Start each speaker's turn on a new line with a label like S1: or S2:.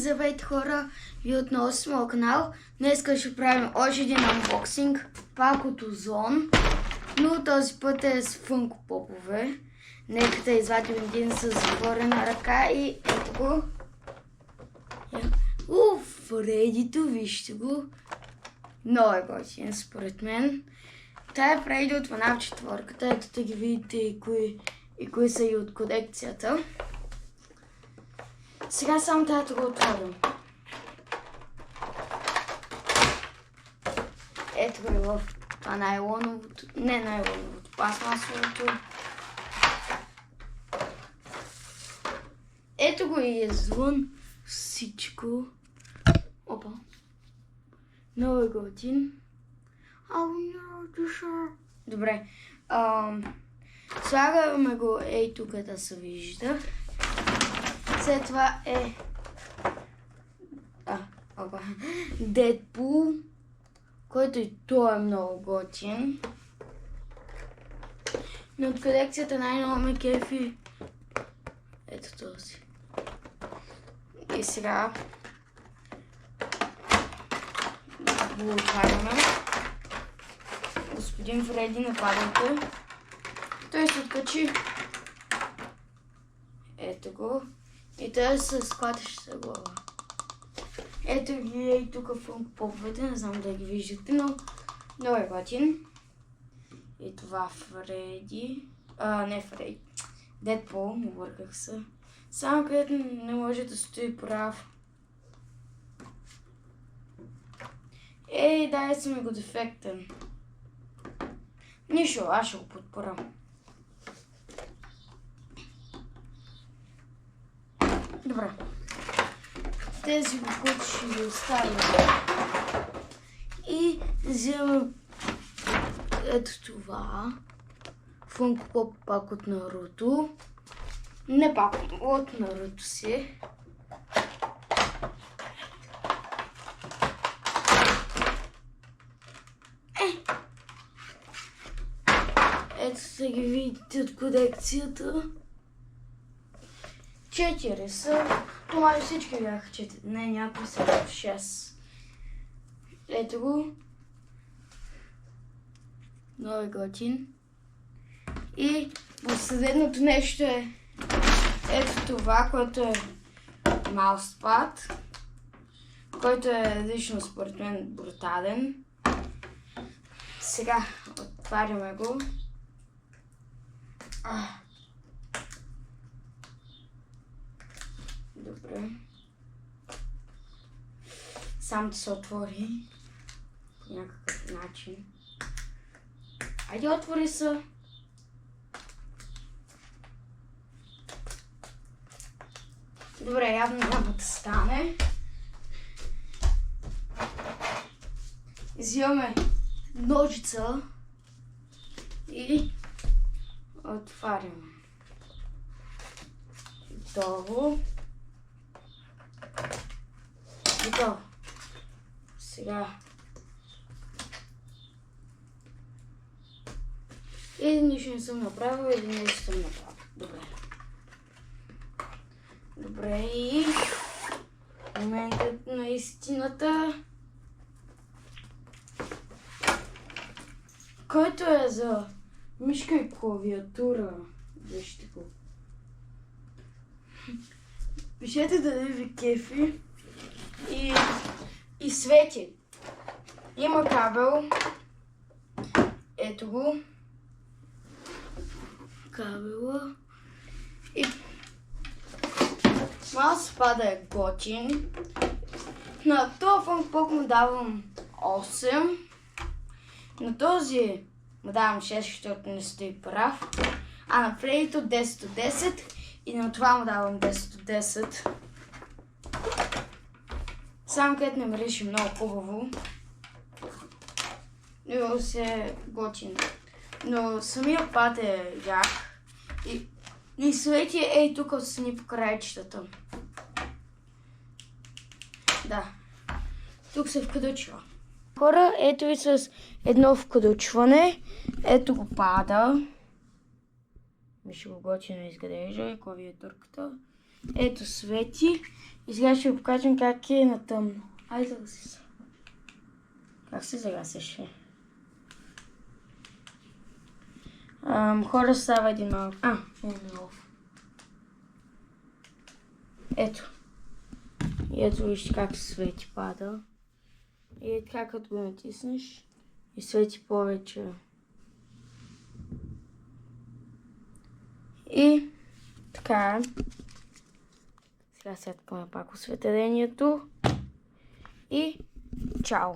S1: Здравейте хора, ви отново с моят канал. Днес ще правим още един анбоксинг, пак от Озон, но този път е с Фънко Попове. Нека да извадим един с затворена ръка и ето го. Фредито, вижте го. Много е готин според мен. Тая е Фредди от FNAF 4, ето да ги видите и кои са и от колекцията. Сега само трябва да го отворим. Ето го е в това найлоновото, не найлоновото, пластмасовото. Ето го и извън всичко. Опа. Много е готин. Добре. Слагаме го ей тук да се вижда. След това е Дедпул, който и той е много готин. Но от колекцията най-много ме кефи ето този. И сега го отваряме. Господин Фредди, нападайте. Той се откачи. Ето го. И той се склатаща глава. Ето ги и тук Фънко Поповете, не знам да ги виждате, но много е готин. И това Фредди, не Фредди, Дедпул, обърках се. Само където не може да стои прав. Ей, дай си ми го дефектен. Нищо, аз ще го подпорам. Добре. Тези които ще ги оставим. И вземем ето това. Фънко Поп пак от Наруто. Не пак от Наруто си. Ето са ги видите от колекцията. 4 са. Това всички бяха 4. Не, някои са 6. Ето го. Много е готин. И последното нещо е ето това, което е Мауспад, който е лично според мен брутален. Сега отваряме го. Добре. Сам да се отвори по някакъв начин. Айде, отвори се. Добре, явно няма да стане. Взимаме ножица и отваряме. Готово. Готово. Сега. Или нищо не съм направил, или нещо съм направил. Добре. Добре, и моментът на истината, който е за мишка и клавиатура. Вижте го. Пишете дали ви кефи и свети. Има кабел. Ето го. Кабела. И Мауспада е готин. На този Фънко Поп му давам 8. На този му давам 6, защото не стои прав. А на Фреддито 10 от 10. И на това му давам 10 от 10. Само където не мирише много хубаво. Но се готин. Но самия пат е як. И свети ей тук отстрани по краечетата. Да. Тук се вкъдучва. Хора, ето ви с едно вкъдучване. Ето го пада. Виж го готино изглежда, клавиатурката. Ето свети И сега ще ви покажем как е на тъмно. Айде загаси се. Как се загасяше? Хора, става един малък. Не нов. Ето. И ето вижте как се свети пада. И е така като го натиснеш и свети повече. И така. Сега сяткаме пак осветлението. И чао!